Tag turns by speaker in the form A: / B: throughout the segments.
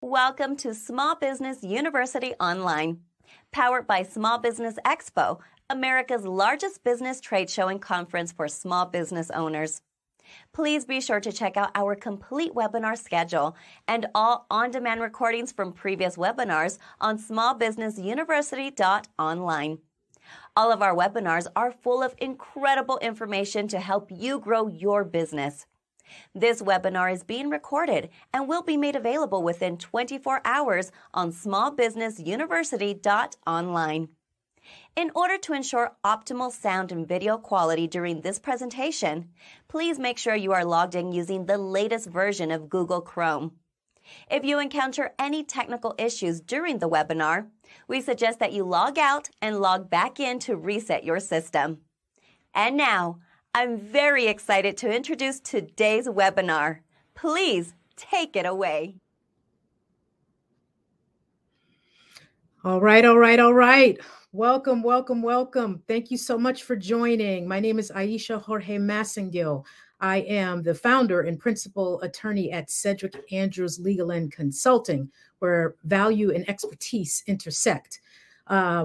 A: Welcome to Small Business University Online, powered by Small Business Expo, America's largest business trade show and conference for small business owners. Please be sure to check out our complete webinar schedule and all on-demand recordings from previous webinars on smallbusinessuniversity.online. All of our webinars are full of incredible information to help you grow your business. This webinar is being recorded and will be made available within 24 hours on smallbusinessuniversity.online. In order to ensure optimal sound and video quality during this presentation, please make sure you are logged in using the latest version of Google Chrome. If you encounter any technical issues during the webinar, we suggest that you log out and log back in to reset your system. And now, I'm very excited to introduce today's webinar. Please take it away.
B: All right. Welcome. Thank you so much for joining. My name is Aisha Jorge Massengil. I am the founder and principal attorney at Cedric Andrews Legal and Consulting, where value and expertise intersect.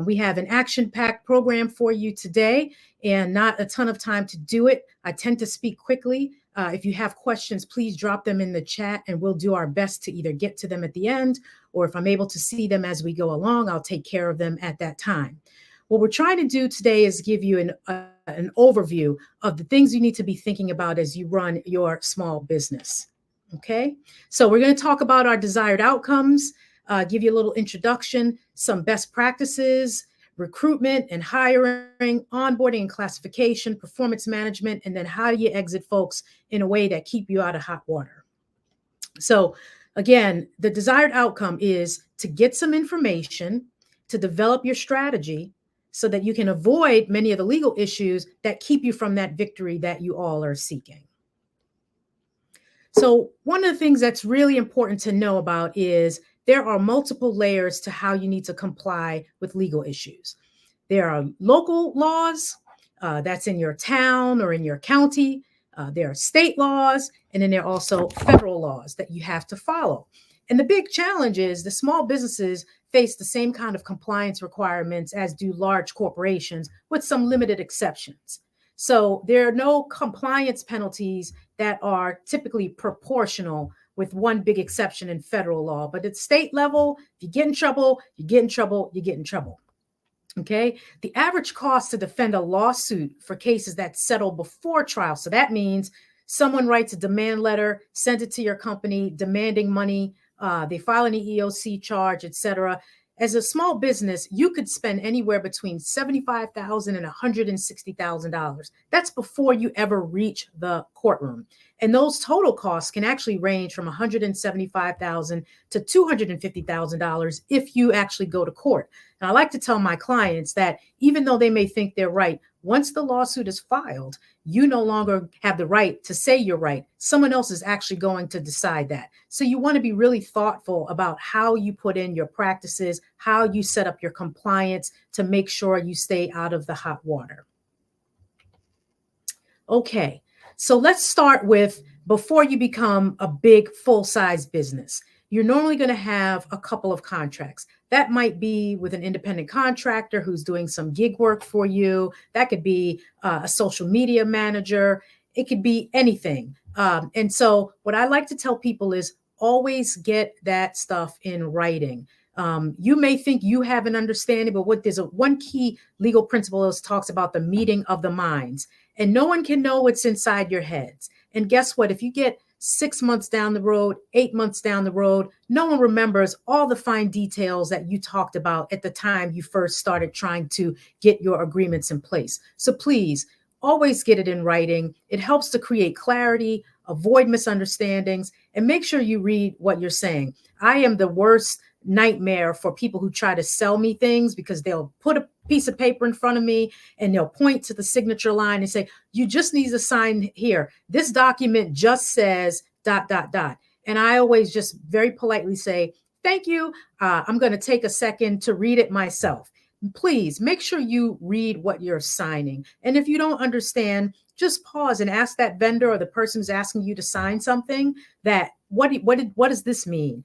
B: We have an action-packed program for you today and not a ton of time to do it. I tend to speak quickly. If you have questions, please drop them in the chat and we'll do our best to either get to them at the end, or if I'm able to see them as we go along, I'll take care of them at that time. What we're trying to do today is give you an overview of the things you need to be thinking about as you run your small business. Okay, so we're going to talk about our desired outcomes, give you a little introduction, some best practices, recruitment and hiring, onboarding and classification, performance management, and then how do you exit folks in a way that keep you out of hot water. So again, the desired outcome is to get some information, to develop your strategy so that you can avoid many of the legal issues that keep you from that victory that you all are seeking. So one of the things that's really important to know about is there are multiple layers to how you need to comply with legal issues. There are local laws, that's in your town or in your county. There are state laws, and then there are also federal laws that you have to follow. And the big challenge is the small businesses face the same kind of compliance requirements as do large corporations, with some limited exceptions. So there are no compliance penalties that are typically proportional, with one big exception in federal law. But at state level, if you get in trouble, you get in trouble, you get in trouble. Okay, the average cost to defend a lawsuit for cases that settle before trial. So that means someone writes a demand letter, sends it to your company, demanding money. They file an EEOC charge, etc. As a small business, you could spend anywhere between $75,000 and $160,000. That's before you ever reach the courtroom. And those total costs can actually range from $175,000 to $250,000 if you actually go to court. And I like to tell my clients that even though they may think they're right, once the lawsuit is filed, you no longer have the right to say you're right. Someone else is actually going to decide that. So you want to be really thoughtful about how you put in your practices, how you set up your compliance to make sure you stay out of the hot water. Okay, so let's start with before you become a big full-size business. You're normally going to have a couple of contracts. That might be with an independent contractor who's doing some gig work for you. That could be a social media manager. It could be anything. And so what I like to tell people is always get that stuff in writing. You may think you have an understanding, but there's one key legal principle that talks about the meeting of the minds. And no one can know what's inside your heads. And guess what? If you get 6 months down the road, 8 months down the road, no one remembers all the fine details that you talked about at the time you first started trying to get your agreements in place. So please, always get it in writing. It helps to create clarity, avoid misunderstandings, and make sure you read what you're saying. I am the worst nightmare for people who try to sell me things because they'll put a piece of paper in front of me and they'll point to the signature line and say, you just need to sign here. This document just says ... And I always just very politely say, thank you. I'm going to take a second to read it myself. Please make sure you read what you're signing. And if you don't understand, just pause and ask that vendor or the person who's asking you to sign something that what does this mean?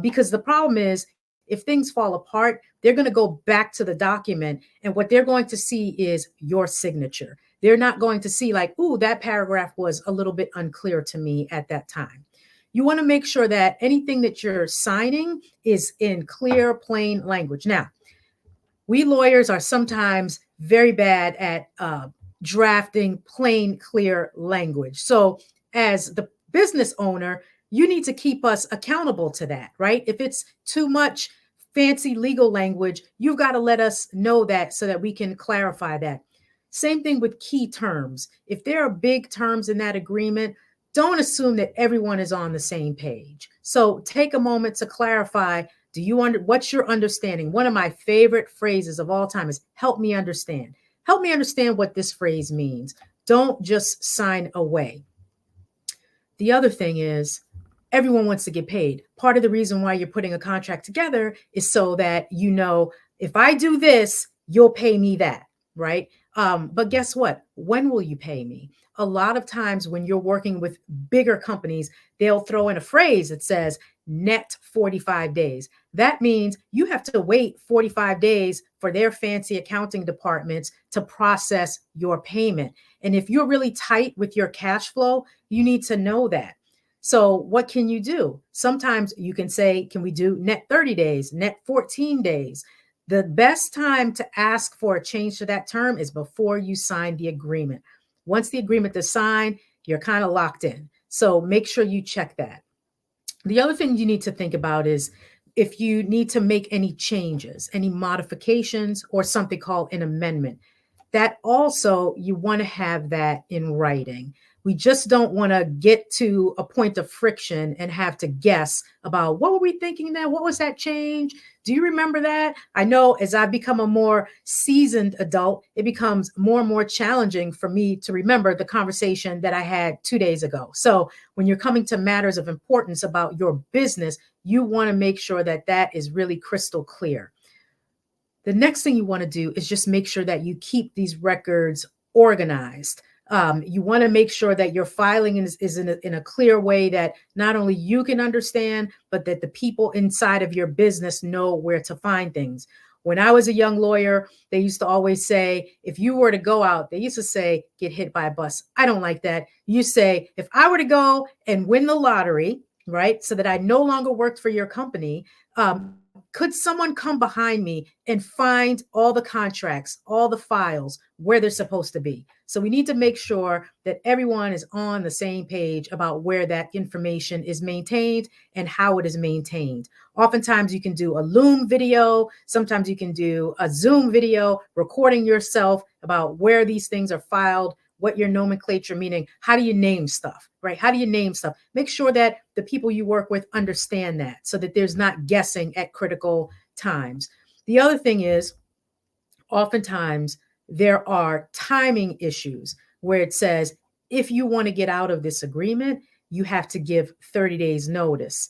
B: Because the problem is, if things fall apart, they're going to go back to the document, and what they're going to see is your signature. They're not going to see like, ooh, that paragraph was a little bit unclear to me at that time. You want to make sure that anything that you're signing is in clear, plain language. Now, we lawyers are sometimes very bad at drafting plain, clear language. So as the business owner, you need to keep us accountable to that, right? If it's too much fancy legal language, you've got to let us know that so that we can clarify that. Same thing with key terms. If there are big terms in that agreement, don't assume that everyone is on the same page. So take a moment to clarify. What's your understanding? One of my favorite phrases of all time is help me understand. Help me understand what this phrase means. Don't just sign away. The other thing is everyone wants to get paid. Part of the reason why you're putting a contract together is so that you know, if I do this, you'll pay me that, right? But guess what? When will you pay me? A lot of times when you're working with bigger companies, they'll throw in a phrase that says net 45 days. That means you have to wait 45 days for their fancy accounting departments to process your payment. And if you're really tight with your cash flow, you need to know that. So what can you do? Sometimes you can say, can we do net 30 days, net 14 days? The best time to ask for a change to that term is before you sign the agreement. Once the agreement is signed, you're kind of locked in. So make sure you check that. The other thing you need to think about is if you need to make any changes, any modifications, or something called an amendment. That also, you want to have that in writing. We just don't want to get to a point of friction and have to guess about what were we thinking now? What was that change? Do you remember that? I know as I become a more seasoned adult, it becomes more and more challenging for me to remember the conversation that I had 2 days ago. So when you're coming to matters of importance about your business, you want to make sure that that is really crystal clear. The next thing you want to do is just make sure that you keep these records organized. You want to make sure that your filing is in a clear way that not only you can understand, but that the people inside of your business know where to find things. When I was a young lawyer, they used to always say, if you were to go out, they used to say, get hit by a bus. I don't like that. You say, if I were to go and win the lottery, right, so that I no longer worked for your company, could someone come behind me and find all the contracts, all the files where they're supposed to be? So we need to make sure that everyone is on the same page about where that information is maintained and how it is maintained. Oftentimes you can do a Loom video. Sometimes you can do a Zoom video recording yourself about where these things are filed, what your nomenclature, meaning how do you name stuff, right? How do you name stuff? Make sure that the people you work with understand that so that there's not guessing at critical times. The other thing is, oftentimes there are timing issues where it says, if you want to get out of this agreement, you have to give 30 days notice.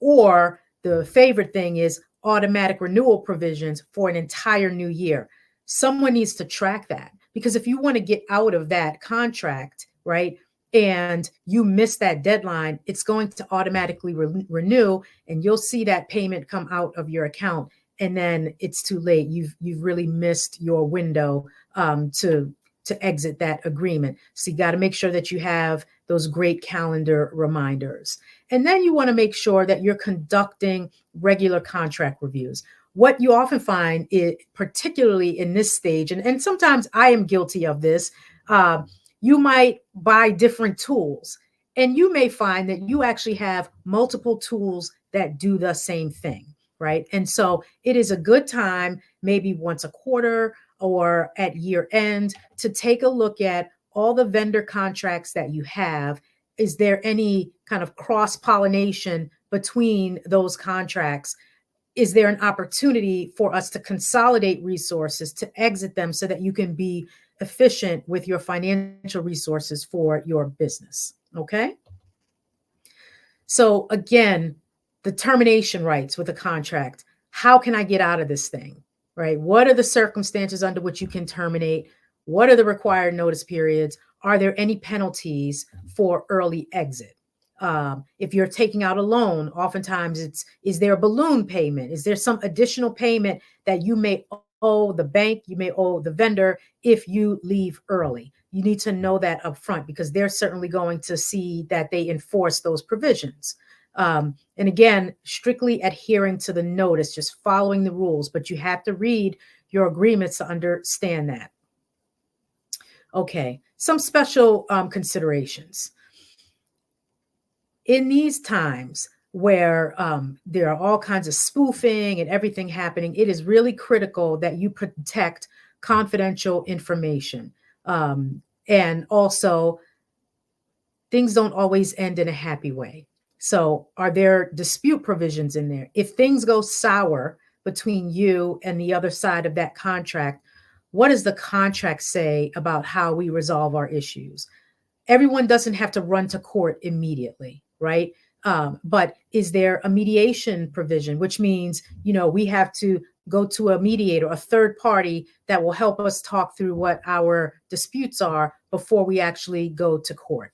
B: Or the favorite thing is automatic renewal provisions for an entire new year. Someone needs to track that. Because if you want to get out of that contract, right, and you miss that deadline, it's going to automatically renew, and you'll see that payment come out of your account, and then it's too late. You've really missed your window to exit that agreement. So you got to make sure that you have those great calendar reminders, and then you want to make sure that you're conducting regular contract reviews. What you often find, particularly in this stage, and sometimes I am guilty of this, you might buy different tools, and you may find that you actually have multiple tools that do the same thing, right? And so it is a good time, maybe once a quarter or at year end, to take a look at all the vendor contracts that you have. Is there any kind of cross-pollination between those contracts? Is there an opportunity for us to consolidate resources, to exit them so that you can be efficient with your financial resources for your business? Okay. So again, the termination rights with a contract. How can I get out of this thing, right? What are the circumstances under which you can terminate? What are the required notice periods? are there any penalties for early exit? If you're taking out a loan, oftentimes is there a balloon payment? Is there some additional payment that you may owe the bank, you may owe the vendor if you leave early? You need to know that up front, because they're certainly going to see that they enforce those provisions. And again, strictly adhering to the notice, just following the rules, but you have to read your agreements to understand that. Okay, some special considerations. In these times where there are all kinds of spoofing and everything happening, it is really critical that you protect confidential information. And also, things don't always end in a happy way. So are there dispute provisions in there? If things go sour between you and the other side of that contract, what does the contract say about how we resolve our issues? Everyone doesn't have to run to court immediately, right? But is there a mediation provision, which means, we have to go to a mediator, a third party that will help us talk through what our disputes are before we actually go to court?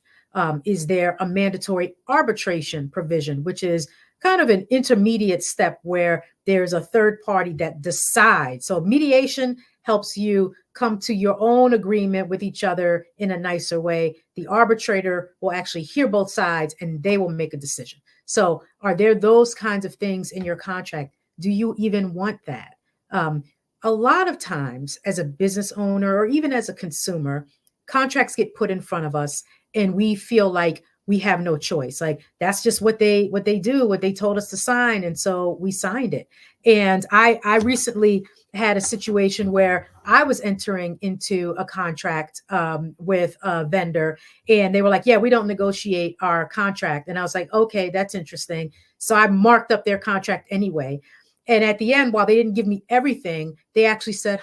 B: Is there a mandatory arbitration provision, which is kind of an intermediate step where there's a third party that decides? So mediation helps you come to your own agreement with each other in a nicer way. The arbitrator will actually hear both sides and they will make a decision. So are there those kinds of things in your contract? Do you even want that? A lot of times as a business owner or even as a consumer, contracts get put in front of us and we feel like we have no choice. Like that's just what they do, what they told us to sign. And so we signed it. And I recently had a situation where I was entering into a contract with a vendor and they were like, yeah, we don't negotiate our contract. And I was like, okay, that's interesting. So I marked up their contract anyway. And at the end, while they didn't give me everything, they actually said,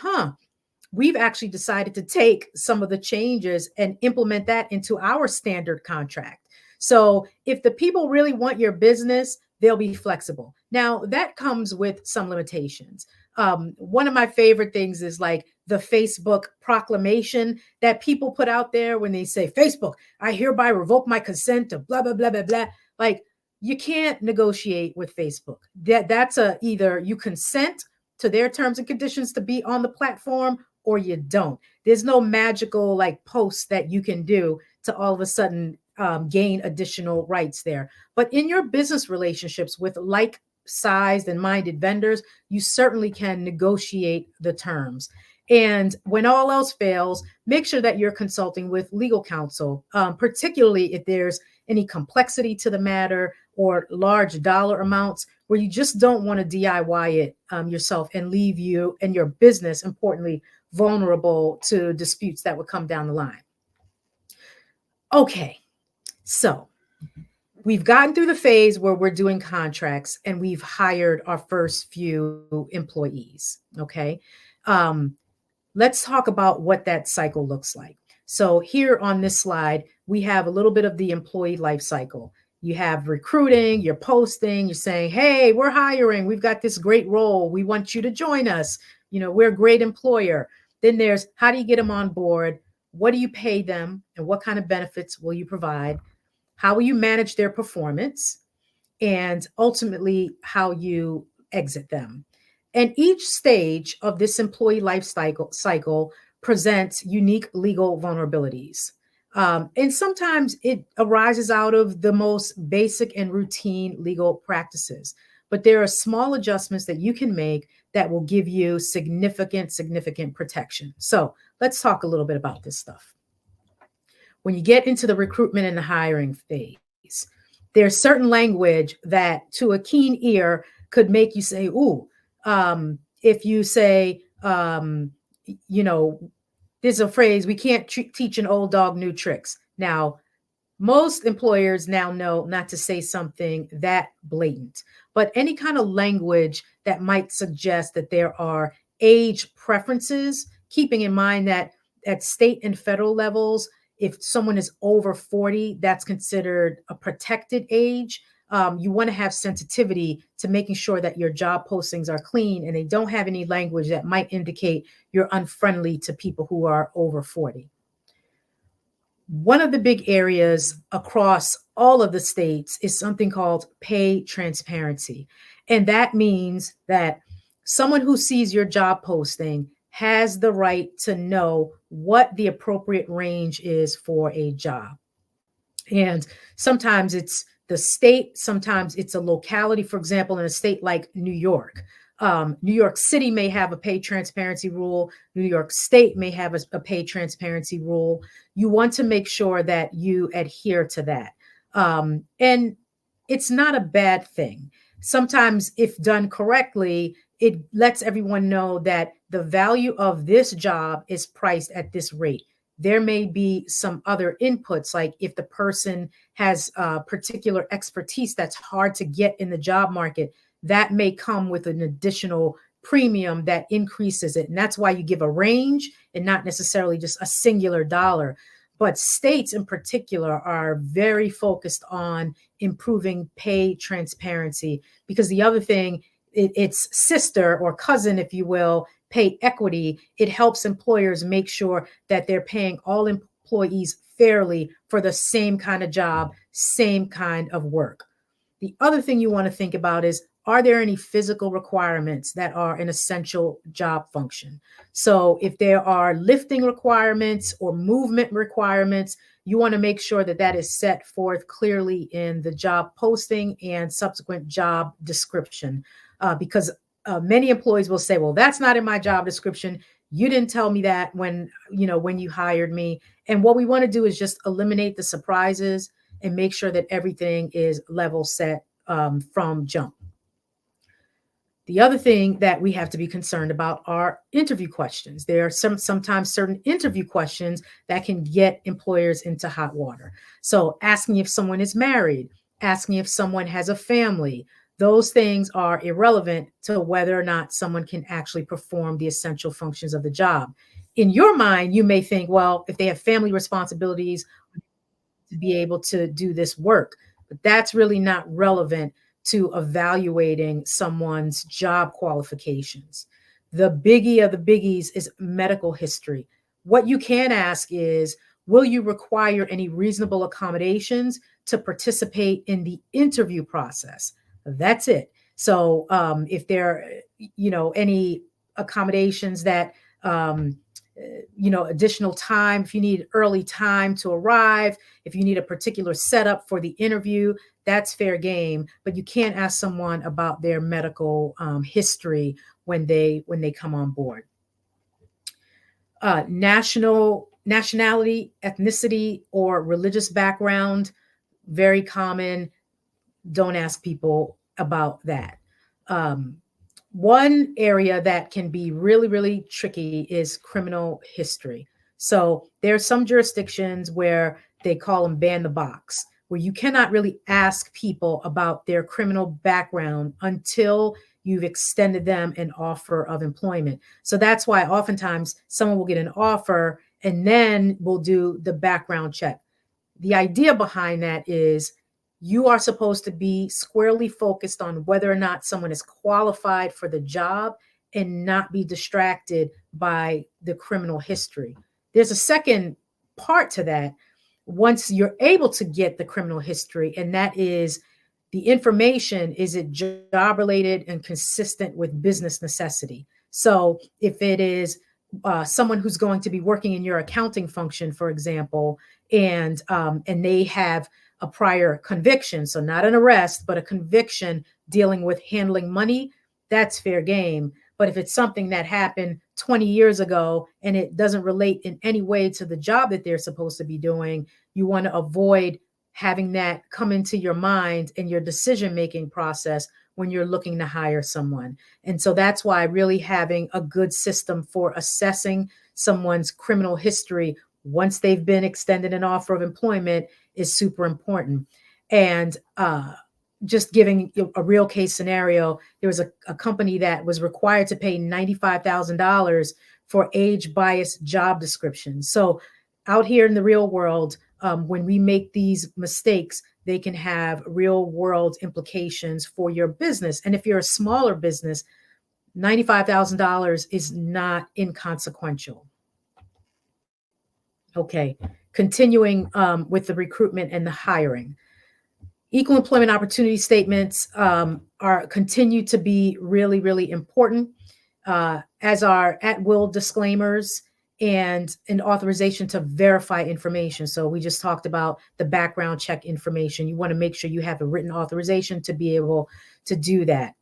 B: we've actually decided to take some of the changes and implement that into our standard contract. So if the people really want your business, they'll be flexible. Now, that comes with some limitations. One of my favorite things is like the Facebook proclamation that people put out there when they say, Facebook, I hereby revoke my consent to blah, blah, blah, blah, blah. Like you can't negotiate with Facebook. That's either you consent to their terms and conditions to be on the platform or you don't. There's no magical like post that you can do to all of a sudden gain additional rights there. But in your business relationships with like-sized and minded vendors, you certainly can negotiate the terms. And when all else fails, make sure that you're consulting with legal counsel, particularly if there's any complexity to the matter or large dollar amounts where you just don't want to DIY it yourself and leave you and your business, importantly, vulnerable to disputes that would come down the line. Okay, so we've gotten through the phase where we're doing contracts and we've hired our first few employees. Okay, let's talk about what that cycle looks like. So here on this slide, we have a little bit of the employee life cycle. You have recruiting, you're posting, you're saying, hey, we're hiring. We've got this great role. We want you to join us. We're a great employer. Then there's how do you get them on board? What do you pay them? And what kind of benefits will you provide? How will you manage their performance? And ultimately, how you exit them. And each stage of this employee life cycle presents unique legal vulnerabilities. And sometimes it arises out of the most basic and routine legal practices. But there are small adjustments that you can make that will give you significant protection. So let's talk a little bit about this stuff. When you get into the recruitment and the hiring phase, there's certain language that to a keen ear could make you say, ooh, if you say, there's a phrase, we can't teach an old dog new tricks. Now, most employers now know not to say something that blatant, but any kind of language that might suggest that there are age preferences, keeping in mind that at state and federal levels, if someone is over 40, that's considered a protected age. You want to have sensitivity to making sure that your job postings are clean and they don't have any language that might indicate you're unfriendly to people who are over 40. One of the big areas across all of the states is something called pay transparency. And that means that someone who sees your job posting has the right to know what the appropriate range is for a job. And sometimes it's the state, sometimes it's a locality. For example, in a state like New York, New York City may have a pay transparency rule. New York State may have a pay transparency rule. You want to make sure that you adhere to that. And it's not a bad thing. Sometimes, if done correctly, it lets everyone know that the value of this job is priced at this rate. There may be some other inputs, like if the person has particular expertise that's hard to get in the job market, that may come with an additional premium that increases it. And that's why you give a range and not necessarily just a singular dollar. But states in particular are very focused on improving pay transparency, because the other thing, its sister or cousin, if you will, pay equity. It helps employers make sure that they're paying all employees fairly for the same kind of job, same kind of work. The other thing you want to think about is, are there any physical requirements that are an essential job function? So if there are lifting requirements or movement requirements, you want to make sure that that is set forth clearly in the job posting and subsequent job description, because many employees will say, well, that's not in my job description. You didn't tell me that when you hired me. And what we want to do is just eliminate the surprises and make sure that everything is level set from jump. The other thing that we have to be concerned about are interview questions. There are sometimes certain interview questions that can get employers into hot water. So asking if someone is married, asking if someone has a family, those things are irrelevant to whether or not someone can actually perform the essential functions of the job. In your mind, you may think, well, if they have family responsibilities, to be able to do this work, but that's really not relevant to evaluating someone's job qualifications. The biggie of the biggies is medical history. What you can ask is, will you require any reasonable accommodations to participate in the interview process? That's it. So if there are, any accommodations that, additional time, if you need early time to arrive, if you need a particular setup for the interview, that's fair game. But you can't ask someone about their medical history when they come on board. Nationality, ethnicity, or religious background, very common. Don't ask people about that. One area that can be really, really tricky is criminal history. So there are some jurisdictions where they call them ban the box, where you cannot really ask people about their criminal background until you've extended them an offer of employment. So that's why oftentimes someone will get an offer and then we'll do the background check. The idea behind that is, you are supposed to be squarely focused on whether or not someone is qualified for the job and not be distracted by the criminal history. There's a second part to that once you're able to get the criminal history, and that is the information, is it job related and consistent with business necessity? So if it is someone who's going to be working in your accounting function, for example, and they have a prior conviction, so not an arrest, but a conviction dealing with handling money, that's fair game. But if it's something that happened 20 years ago and it doesn't relate in any way to the job that they're supposed to be doing, you want to avoid having that come into your mind and your decision-making process when you're looking to hire someone. And so that's why really having a good system for assessing someone's criminal history once they've been extended an offer of employment is super important. And just giving a real case scenario, there was a company that was required to pay $95,000 for age-biased job descriptions. So out here in the real world, when we make these mistakes, they can have real-world implications for your business. And if you're a smaller business, $95,000 is not inconsequential. Okay, continuing with the recruitment and the hiring. Equal employment opportunity statements are continue to be really, really important, as are at-will disclaimers and an authorization to verify information. So we just talked about the background check information. You want to make sure you have a written authorization to be able to do that.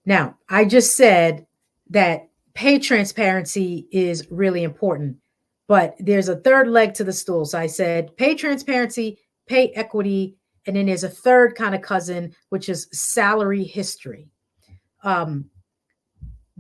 B: Now, I just said that pay transparency is really important, but there's a third leg to the stool. So I said pay transparency, pay equity, and then there's a third kind of cousin, which is salary history.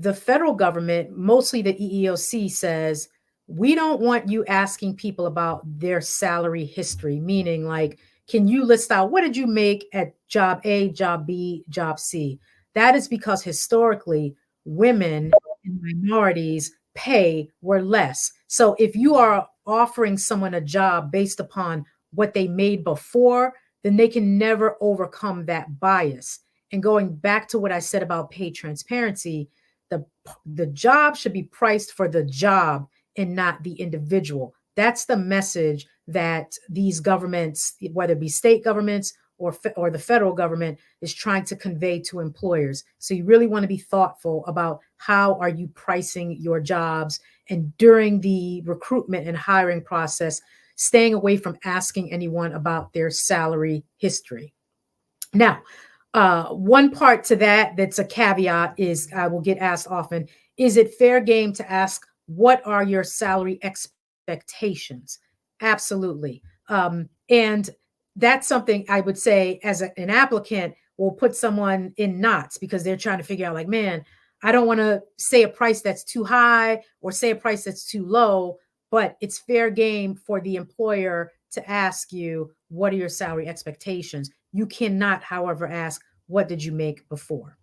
B: The federal government, mostly the EEOC, says, we don't want you asking people about their salary history, meaning like, can you list out what did you make at job A, job B, job C? That is because historically, women and minorities pay were less. So if you are offering someone a job based upon what they made before, then they can never overcome that bias. And going back to what I said about pay transparency, the job should be priced for the job and not the individual. That's the message that these governments, whether it be state governments or the federal government, is trying to convey to employers. So you really want to be thoughtful about how are you pricing your jobs, and during the recruitment and hiring process, staying away from asking anyone about their salary history. Now, one part to that that's a caveat is I will get asked often, is it fair game to ask, what are your salary expectations? Absolutely. And that's something I would say as an applicant will put someone in knots because they're trying to figure out like, man, I don't want to say a price that's too high or say a price that's too low, but it's fair game for the employer to ask you, what are your salary expectations? You cannot, however, ask, what did you make before?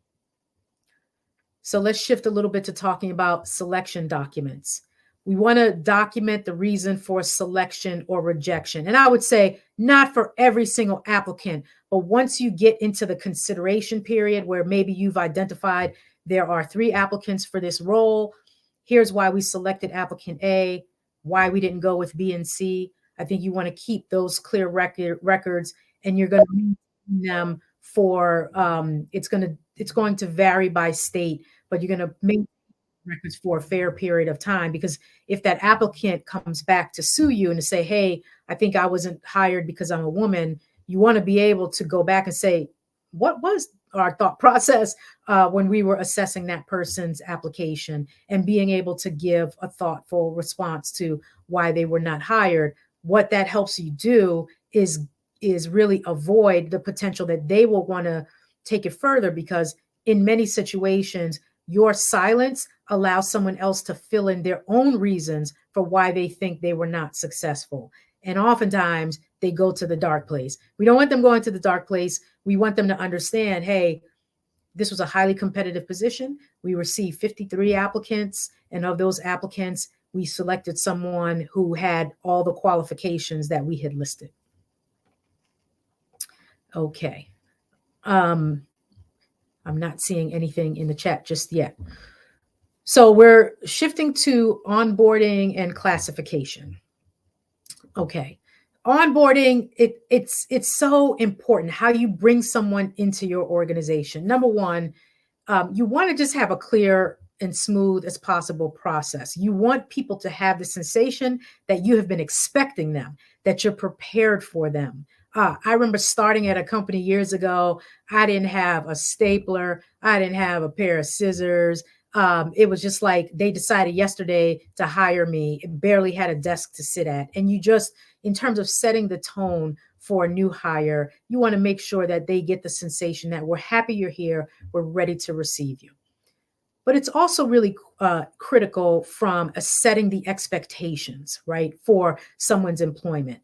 B: So let's shift a little bit to talking about selection documents. We want to document the reason for selection or rejection. And I would say not for every single applicant, but once you get into the consideration period where maybe you've identified there are 3 applicants for this role, here's why we selected applicant A, why we didn't go with B and C. I think you want to keep those clear records, and you're going to need them for it's going to vary by state, but you're going to make records for a fair period of time, because if that applicant comes back to sue you and to say, hey, I think I wasn't hired because I'm a woman, you want to be able to go back and say, what was our thought process when we were assessing that person's application, and being able to give a thoughtful response to why they were not hired. What that helps you do is really avoid the potential that they will want to take it further, because in many situations, your silence allows someone else to fill in their own reasons for why they think they were not successful. And oftentimes they go to the dark place. We don't want them going to the dark place. We want them to understand, hey, this was a highly competitive position. We received 53 applicants, and of those applicants, we selected someone who had all the qualifications that we had listed. Okay. I'm not seeing anything in the chat just yet. So we're shifting to onboarding and classification. Okay. Onboarding, it's so important how you bring someone into your organization. Number one, you want to just have a clear and smooth as possible process. You want people to have the sensation that you have been expecting them, that you're prepared for them. I remember starting at a company years ago. I didn't have a stapler. I didn't have a pair of scissors. It was just like they decided yesterday to hire me. It barely had a desk to sit at. And you just, in terms of setting the tone for a new hire, you want to make sure that they get the sensation that we're happy you're here. We're ready to receive you. But it's also really critical from setting the expectations, right, for someone's employment.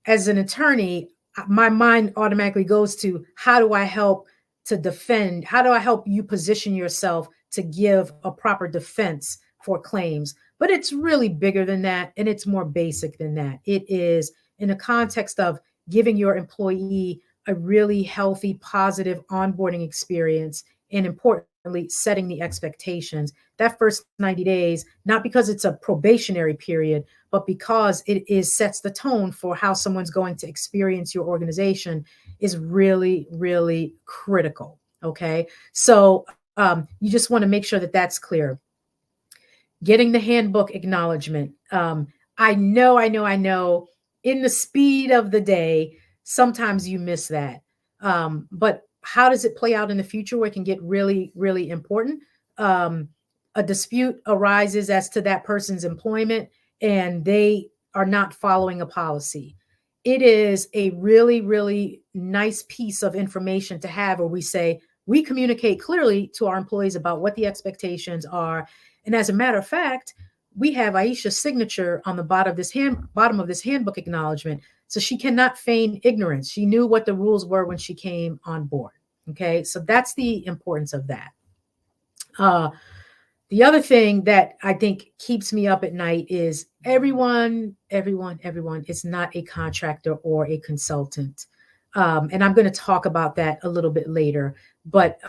B: As an attorney, my mind automatically goes to, how do I help to defend? How do I help you position yourself to give a proper defense for claims? But it's really bigger than that, and it's more basic than that. It is in the context of giving your employee a really healthy, positive onboarding experience, and importantly, importantly, setting the expectations. That first 90 days, not because it's a probationary period, but because it is sets the tone for how someone's going to experience your organization, is really, really critical. Okay. So you just want to make sure that that's clear. Getting the handbook acknowledgement. I know, in the speed of the day, sometimes you miss that. But how does it play out in the future where it can get really, really important? Um, a dispute arises as to that person's employment and they are not following a policy. It is a really, really nice piece of information to have where we say, we communicate clearly to our employees about what the expectations are. And as a matter of fact, we have Aisha's signature on the bottom of this handbook acknowledgement. So she cannot feign ignorance. She knew what the rules were when she came on board. Okay, so that's the importance of that. The other thing that I think keeps me up at night is everyone is not a contractor or a consultant. And I'm going to talk about that a little bit later. But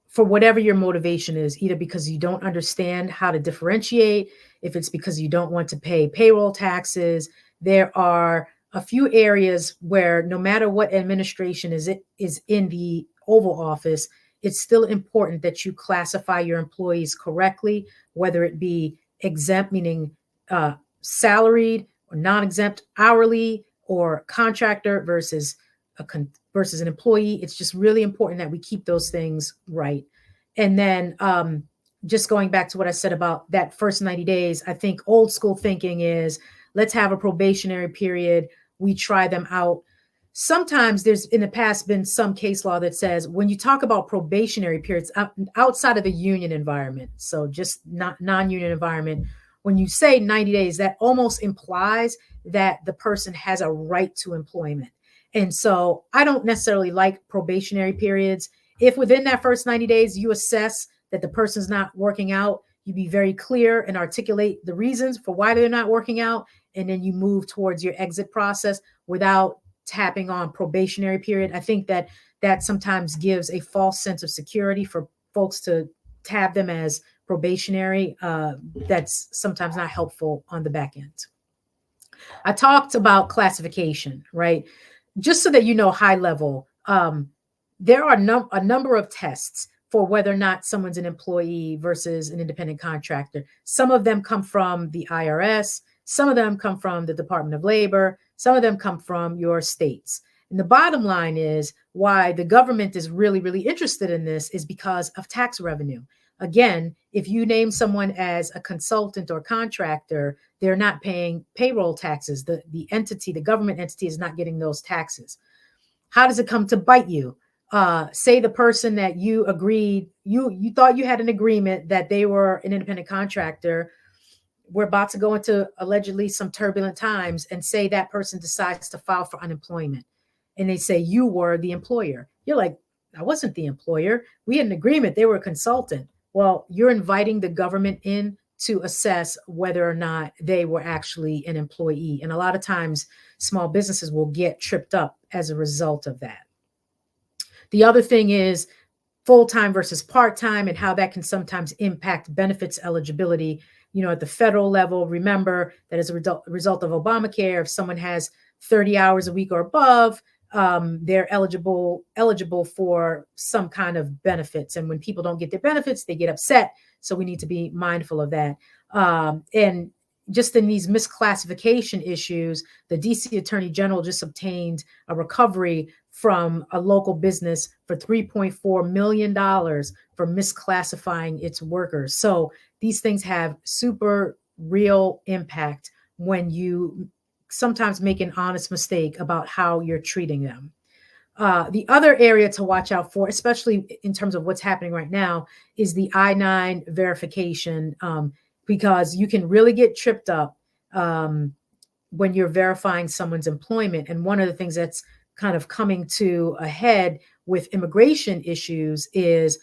B: for whatever your motivation is, either because you don't understand how to differentiate, if it's because you don't want to pay payroll taxes, there are a few areas where no matter what administration is in the Oval Office, it's still important that you classify your employees correctly, whether it be exempt, meaning salaried, or non-exempt, hourly, or contractor versus versus an employee. It's just really important that we keep those things right. And then just going back to what I said about that first 90 days, I think old school thinking is, let's have a probationary period. We try them out. Sometimes there's in the past been some case law that says when you talk about probationary periods outside of a union environment, so just not non-union environment, when you say 90 days, that almost implies that the person has a right to employment. And so I don't necessarily like probationary periods. If within that first 90 days you assess that the person's not working out, you be very clear and articulate the reasons for why they're not working out, and then you move towards your exit process without tapping on probationary period. I think that sometimes gives a false sense of security for folks to tab them as probationary. That's sometimes not helpful on the back end. I talked about classification, right? Just so that you know, high level, there are a number of tests for whether or not someone's an employee versus an independent contractor. Some of them come from the IRS. Some of them come from the Department of Labor. Some of them come from your states. And the bottom line is why the government is really, really interested in this is because of tax revenue. Again, if you name someone as a consultant or contractor, they're not paying payroll taxes. The entity, the government entity, is not getting those taxes. How does it come to bite you? Say the person that you agreed, you thought you had an agreement that they were an independent contractor. We're about to go into allegedly some turbulent times, and say that person decides to file for unemployment and they say you were the employer. You're like, I wasn't the employer. We had an agreement. They were a consultant. Well, you're inviting the government in to assess whether or not they were actually an employee. And a lot of times small businesses will get tripped up as a result of that. The other thing is full-time versus part-time and how that can sometimes impact benefits eligibility. You know, at the federal level, remember that as a result of Obamacare, if someone has 30 hours a week or above, they're eligible for some kind of benefits. And when people don't get their benefits, they get upset. So we need to be mindful of that. And just in these misclassification issues, the DC Attorney General just obtained a recovery from a local business for $3.4 million for misclassifying its workers. So these things have super real impact when you sometimes make an honest mistake about how you're treating them. The other area to watch out for, especially in terms of what's happening right now, is the I-9 verification, because you can really get tripped up when you're verifying someone's employment. And one of the things that's kind of coming to a head with immigration issues is,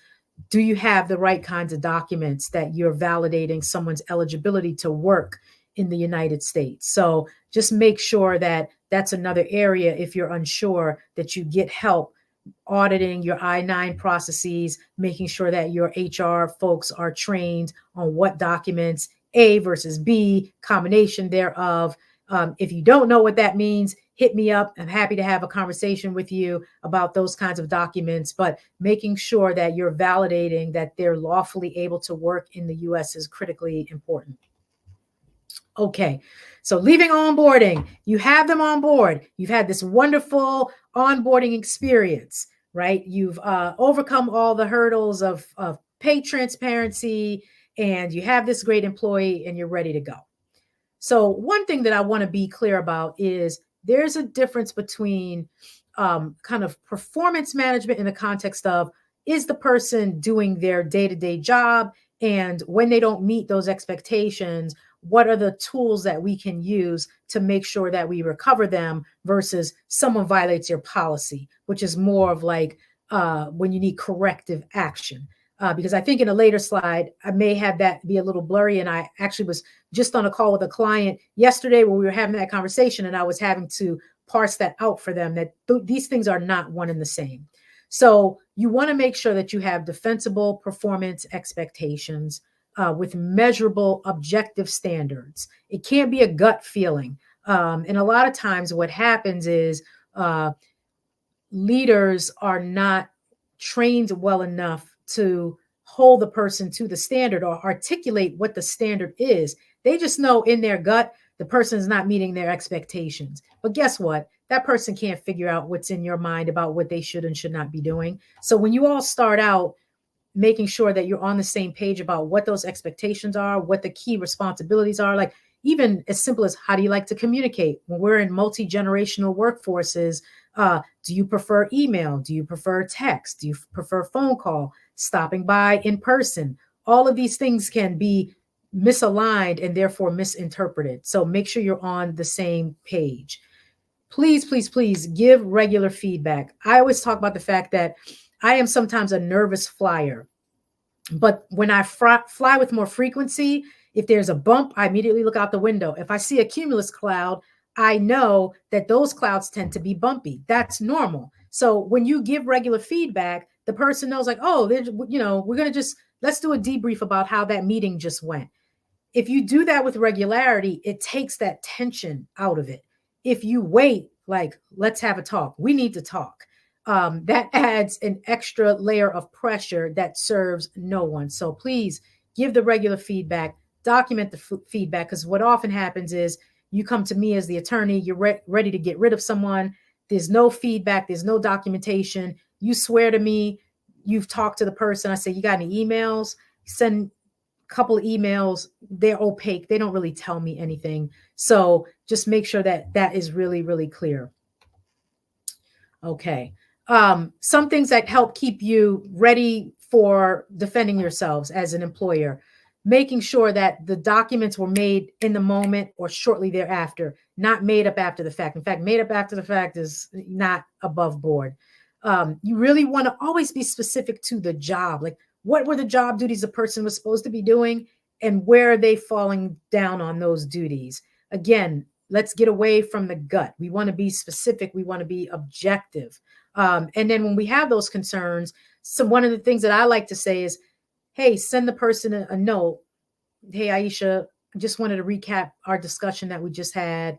B: do you have the right kinds of documents that you're validating someone's eligibility to work in the United States? So just make sure that that's another area, if you're unsure, that you get help auditing your I-9 processes, making sure that your HR folks are trained on what documents, A versus B, combination thereof. If you don't know what that means, hit me up. I'm happy to have a conversation with you about those kinds of documents, but making sure that you're validating that they're lawfully able to work in the US is critically important. Okay, so leaving onboarding, you have them on board. You've had this wonderful onboarding experience, right? You've overcome all the hurdles of pay transparency, and you have this great employee, and you're ready to go. So one thing that I want to be clear about is there's a difference between kind of performance management in the context of, is the person doing their day-to-day job? And when they don't meet those expectations, what are the tools that we can use to make sure that we recover them, versus someone violates your policy, which is more of like when you need corrective action. Because I think in a later slide, I may have that be a little blurry. And I actually was just on a call with a client yesterday where we were having that conversation, and I was having to parse that out for them, that these things are not one and the same. So you want to make sure that you have defensible performance expectations with measurable objective standards. It can't be a gut feeling. And a lot of times what happens is leaders are not trained well enough to hold the person to the standard or articulate what the standard is. They just know in their gut the person is not meeting their expectations. But guess what? That person can't figure out what's in your mind about what they should and should not be doing. So when you all start out making sure that you're on the same page about what those expectations are, what the key responsibilities are, like even as simple as, how do you like to communicate? When we're in multi-generational workforces, do you prefer email? Do you prefer text? Do you prefer phone call? Stopping by in person? All of these things can be misaligned and therefore misinterpreted. So make sure you're on the same page. Please, please, please give regular feedback. I always talk about the fact that I am sometimes a nervous flyer, but when I fly with more frequency, if there's a bump, I immediately look out the window. If I see a cumulus cloud, I know that those clouds tend to be bumpy. That's normal. So when you give regular feedback, the person knows like, oh, we're going to just, let's do a debrief about how that meeting just went. If you do that with regularity, it takes that tension out of it. If you wait, like, let's have a talk, we need to talk, that adds an extra layer of pressure that serves no one. So please give the regular feedback, document the feedback, because what often happens is you come to me as the attorney, you're ready to get rid of someone. There's no feedback, there's no documentation. You swear to me, you've talked to the person. I say, you got any emails? Send a couple of emails. They're opaque. They don't really tell me anything. So just make sure that that is really, really clear. Okay. Some things that help keep you ready for defending yourselves as an employer, making sure that the documents were made in the moment or shortly thereafter, not made up after the fact. In fact, made up after the fact is not above board. You really want to always be specific to the job. Like, what were the job duties the person was supposed to be doing, and where are they falling down on those duties? Again, let's get away from the gut. We want to be specific. We want to be objective. And then when we have those concerns, so one of the things that I like to say is, hey, send the person a note. Hey, Aisha, I just wanted to recap our discussion that we just had.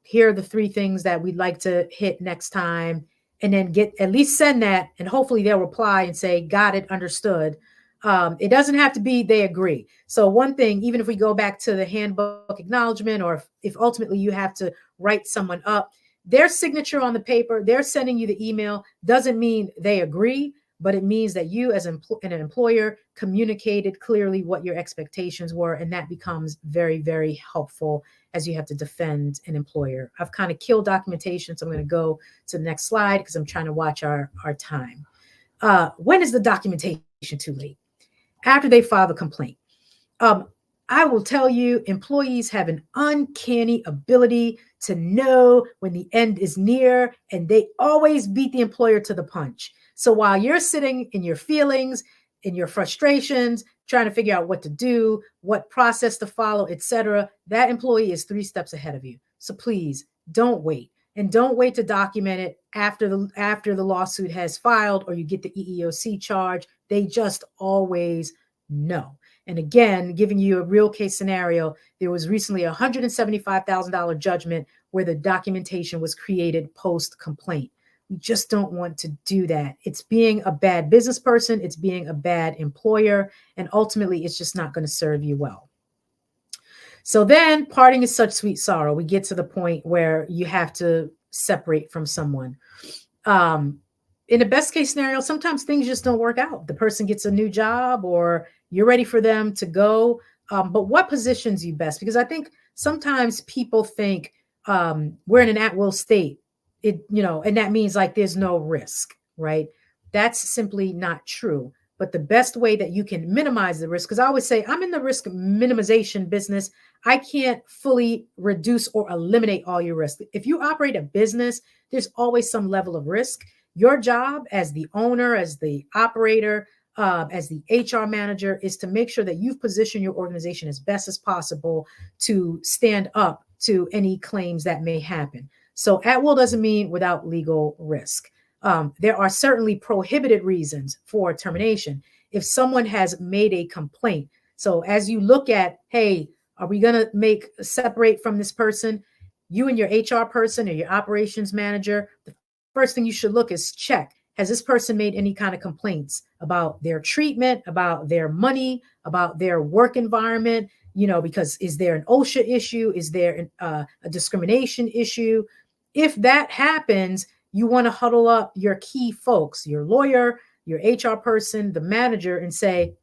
B: Here are the 3 things that we'd like to hit next time. And then at least send that, and hopefully they'll reply and say, got it, understood. It doesn't have to be they agree. So one thing, even if we go back to the handbook acknowledgement, or if ultimately you have to write someone up, their signature on the paper, they're sending you the email, doesn't mean they agree, but it means that you as an employer communicated clearly what your expectations were. And that becomes very, very helpful as you have to defend an employer. I've kind of killed documentation, so I'm going to go to the next slide because I'm trying to watch our time. When is the documentation too late? After they file the complaint. I will tell you, employees have an uncanny ability to know when the end is near, and they always beat the employer to the punch. So while you're sitting in your feelings, in your frustrations, trying to figure out what to do, what process to follow, etc., that employee is 3 steps ahead of you. So please don't wait. And don't wait to document it after the lawsuit has filed or you get the EEOC charge. They just always know. And again, giving you a real case scenario, there was recently a $175,000 judgment where the documentation was created post complaint. We just don't want to do that. It's being a bad business person. It's being a bad employer. And ultimately, it's just not going to serve you well. So then parting is such sweet sorrow. We get to the point where you have to separate from someone. In the best case scenario, sometimes things just don't work out. The person gets a new job or you're ready for them to go. But what positions you best? Because I think sometimes people think we're in an at-will state, and that means like there's no risk, right? That's simply not true. But the best way that you can minimize the risk, because I always say I'm in the risk minimization business. I can't fully reduce or eliminate all your risk. If you operate a business, there's always some level of risk. Your job as the owner, as the operator, as the HR manager is to make sure that you've positioned your organization as best as possible to stand up to any claims that may happen. So at will doesn't mean without legal risk. There are certainly prohibited reasons for termination. If someone has made a complaint, so as you look at, hey, are we going to separate from this person? You and your HR person or your operations manager, the first thing you should look is check. Has this person made any kind of complaints about their treatment, about their money, about their work environment? Because is there an OSHA issue? Is there a discrimination issue? If that happens, you want to huddle up your key folks, your lawyer, your HR person, the manager, and say,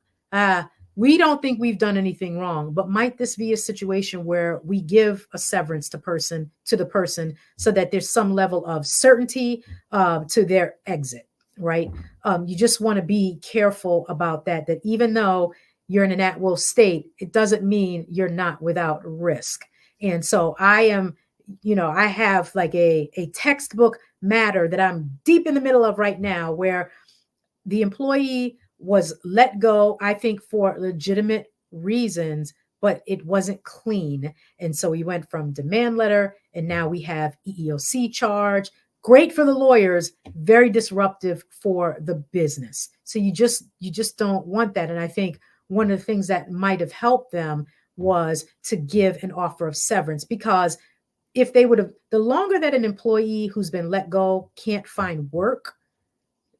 B: we don't think we've done anything wrong, but might this be a situation where we give a severance to the person so that there's some level of certainty to their exit, right? You just want to be careful about that even though you're in an at-will state, it doesn't mean you're not without risk. And so I have like a textbook matter that I'm deep in the middle of right now where the employee was let go, I think, for legitimate reasons, but it wasn't clean. And so we went from demand letter and now we have EEOC charge. Great for the lawyers, very disruptive for the business. So you just don't want that. And I think one of the things that might have helped them was to give an offer of severance, because if they would have, the longer that an employee who's been let go can't find work,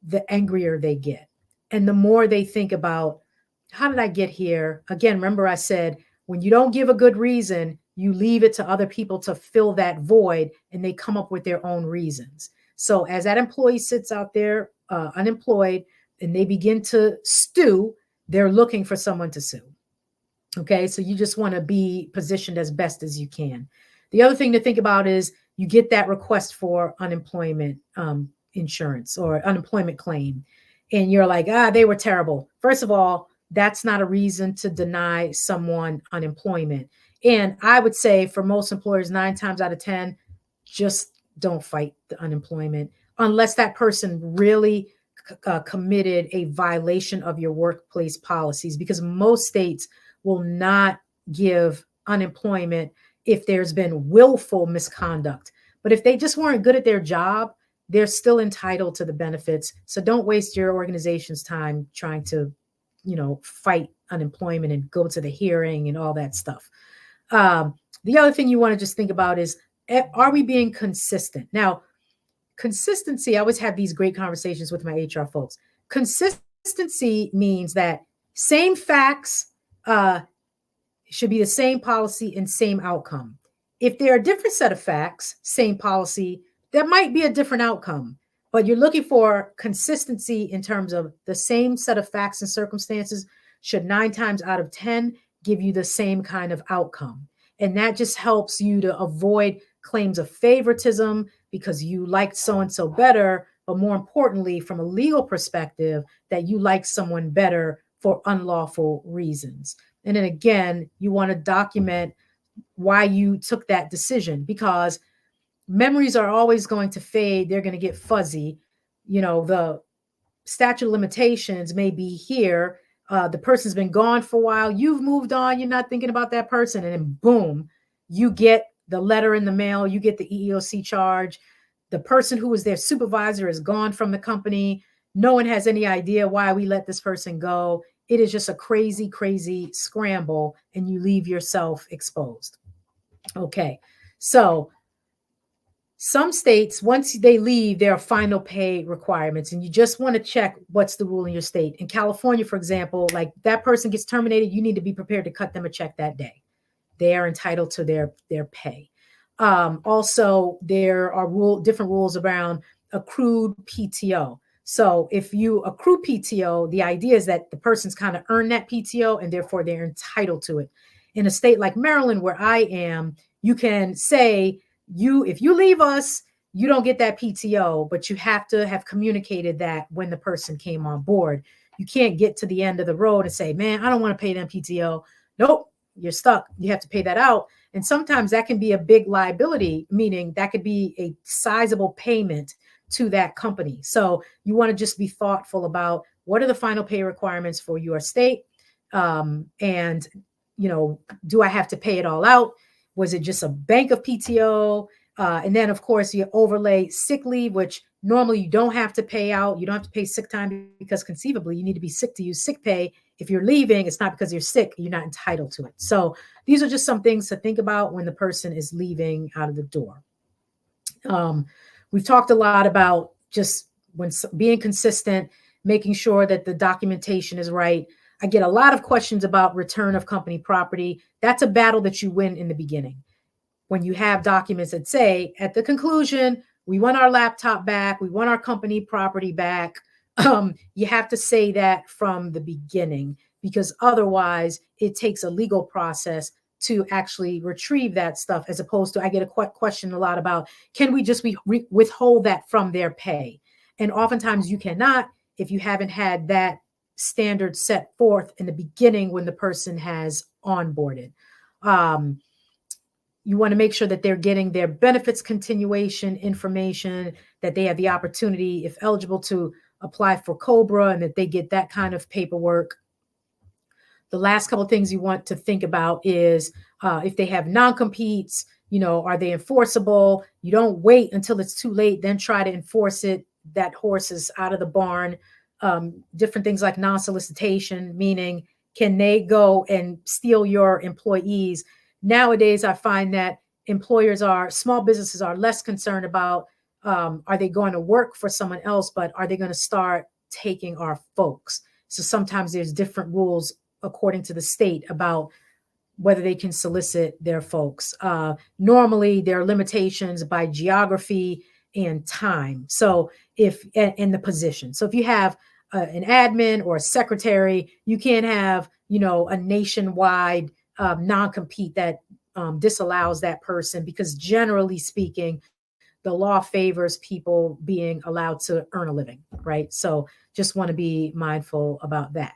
B: the angrier they get. And the more they think about, how did I get here? Again, remember I said, when you don't give a good reason, you leave it to other people to fill that void and they come up with their own reasons. So as that employee sits out there unemployed and they begin to stew, they're looking for someone to sue. Okay, so you just want to be positioned as best as you can. The other thing to think about is you get that request for unemployment insurance or unemployment claim. And you're like, they were terrible. First of all, that's not a reason to deny someone unemployment. And I would say for most employers, 9 times out of 10, just don't fight the unemployment unless that person really committed a violation of your workplace policies, because most states will not give unemployment if there's been willful misconduct. But if they just weren't good at their job, they're still entitled to the benefits. So don't waste your organization's time trying to, fight unemployment and go to the hearing and all that stuff. The other thing you want to just think about is, are we being consistent? Now, consistency, I always have these great conversations with my HR folks. Consistency means that same facts should be the same policy and same outcome. If there are a different set of facts, same policy, there might be a different outcome, but you're looking for consistency in terms of the same set of facts and circumstances should 9 times out of 10 give you the same kind of outcome. And that just helps you to avoid claims of favoritism because you liked so-and-so better, but more importantly, from a legal perspective, that you like someone better for unlawful reasons. And then again, you want to document why you took that decision, because memories are always going to fade. They're going to get fuzzy. The statute of limitations may be here. The person's been gone for a while. You've moved on. You're not thinking about that person. And then boom, you get the letter in the mail, you get the EEOC charge. The person who was their supervisor is gone from the company. No one has any idea why we let this person go. It is just a crazy, crazy scramble, and you leave yourself exposed. Okay, so some states, once they leave, there are final pay requirements, and you just want to check what's the rule in your state. In California, for example, like that person gets terminated, you need to be prepared to cut them a check that day. They are entitled to their pay. Also, there are different rules around accrued PTO. So if you accrue PTO, the idea is that the person's kind of earned that PTO and therefore they're entitled to it. In a state like Maryland, where I am, you can say, if you leave us, you don't get that PTO, but you have to have communicated that when the person came on board. You can't get to the end of the road and say, man, I don't want to pay them PTO. Nope, you're stuck. You have to pay that out. And sometimes that can be a big liability, meaning that could be a sizable payment to that company. So you want to just be thoughtful about what are the final pay requirements for your state? And, do I have to pay it all out? Was it just a bank of PTO? And then, of course, you overlay sick leave, which normally you don't have to pay out. You don't have to pay sick time because conceivably you need to be sick to use sick pay. If you're leaving, it's not because you're sick. You're not entitled to it. So these are just some things to think about when the person is leaving out of the door. We've talked a lot about just when being consistent, making sure that the documentation is right. I get a lot of questions about return of company property. That's a battle that you win in the beginning. When you have documents that say at the conclusion, we want our laptop back, we want our company property back. You have to say that from the beginning, because otherwise it takes a legal process to actually retrieve that stuff, as opposed to, I get a question a lot about, can we just withhold that from their pay? And oftentimes you cannot if you haven't had that standard set forth in the beginning when the person has onboarded. You want to make sure that they're getting their benefits continuation information, that they have the opportunity, if eligible, to apply for COBRA, and that they get that kind of paperwork. The last couple of things you want to think about is if they have non-competes, are they enforceable? You don't wait until it's too late, then try to enforce it. That horse is out of the barn. Different things like non-solicitation, meaning can they go and steal your employees? Nowadays, I find that small businesses are less concerned about, are they going to work for someone else, but are they going to start taking our folks? So sometimes there's different rules according to the state about whether they can solicit their folks. Normally, there are limitations by geography and time. So if in the position. So if you have an admin or a secretary, you can't have, a nationwide non-compete that disallows that person, because generally speaking, the law favors people being allowed to earn a living, right? So just want to be mindful about that.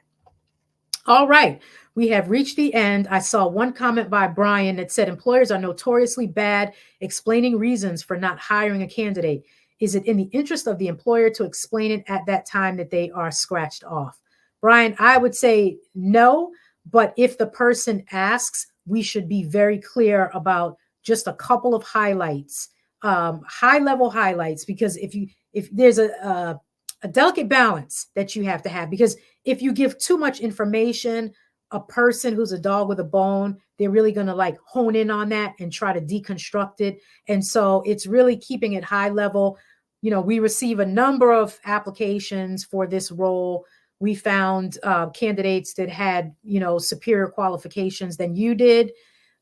B: All right, we have reached the end. I saw one comment by Brian that said employers are notoriously bad explaining reasons for not hiring a candidate. Is it in the interest of the employer to explain it at that time that they are scratched off? Brian, I would say no, but if the person asks, we should be very clear about just a couple of highlights, high-level highlights, because if there's a delicate balance that you have to have, because if you give too much information, a person who's a dog with a bone, they're really going to hone in on that and try to deconstruct it. And so it's really keeping it high level. We receive a number of applications for this role. We found candidates that had, superior qualifications than you did.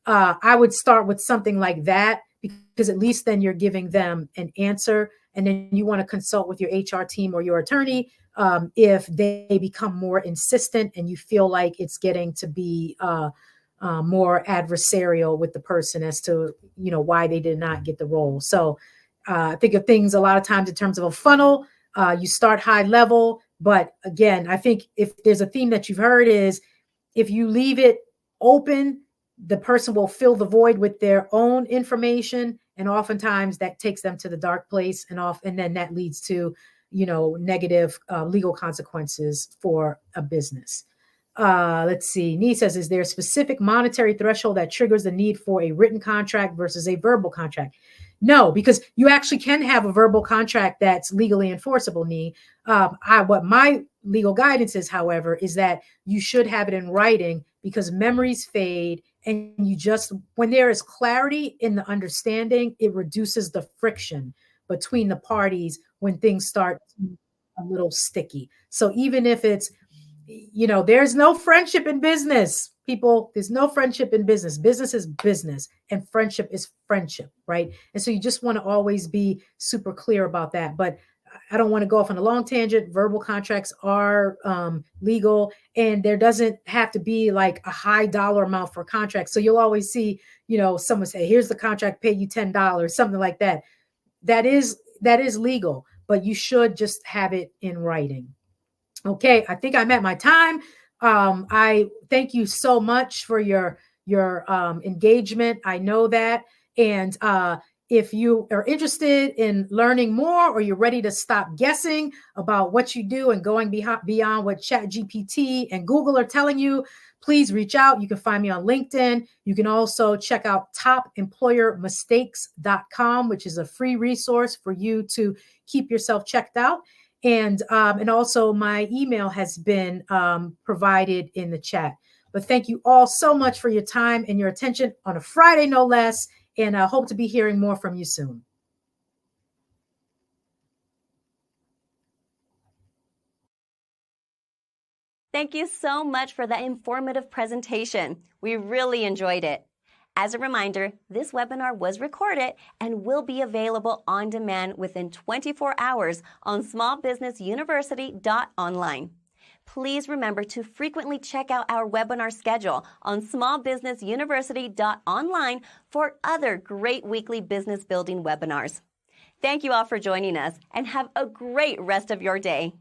B: I would start with something like that, because at least then you're giving them an answer. And then you want to consult with your HR team or your attorney if they become more insistent and you feel like it's getting to be more adversarial with the person as to, why they did not get the role. So think of things a lot of times in terms of a funnel. You start high level, but again, I think if there's a theme that you've heard is if you leave it open, the person will fill the void with their own information. And oftentimes that takes them to the dark place, and then that leads to, negative legal consequences for a business. Let's see. Nee says, is there a specific monetary threshold that triggers the need for a written contract versus a verbal contract? No, because you actually can have a verbal contract that's legally enforceable, Nee. What my legal guidance is, however, is that you should have it in writing because memories fade. And when there is clarity in the understanding, it reduces the friction between the parties when things start a little sticky. So even if it's, there's no friendship in business, people. There's no friendship in business. Business is business and friendship is friendship, right? And so you just want to always be super clear about that. But I don't want to go off on a long tangent. Verbal contracts are legal, and there doesn't have to be like a high dollar amount for contracts. So you'll always see, someone say, here's the contract, pay you $10, something like that. That is legal, but you should just have it in writing. Okay, I think I'm at my time. I thank you so much for your engagement. I know that. And if you are interested in learning more, or you're ready to stop guessing about what you do and going beyond what ChatGPT and Google are telling you, please reach out. You can find me on LinkedIn. You can also check out topemployermistakes.com, which is a free resource for you to keep yourself checked out. And also my email has been provided in the chat. But thank you all so much for your time and your attention on a Friday, no less. And I hope to be hearing more from you soon.
A: Thank you so much for that informative presentation. We really enjoyed it. As a reminder, this webinar was recorded and will be available on demand within 24 hours on smallbusinessuniversity.online. Please remember to frequently check out our webinar schedule on smallbusinessuniversity.online for other great weekly business building webinars. Thank you all for joining us, and have a great rest of your day.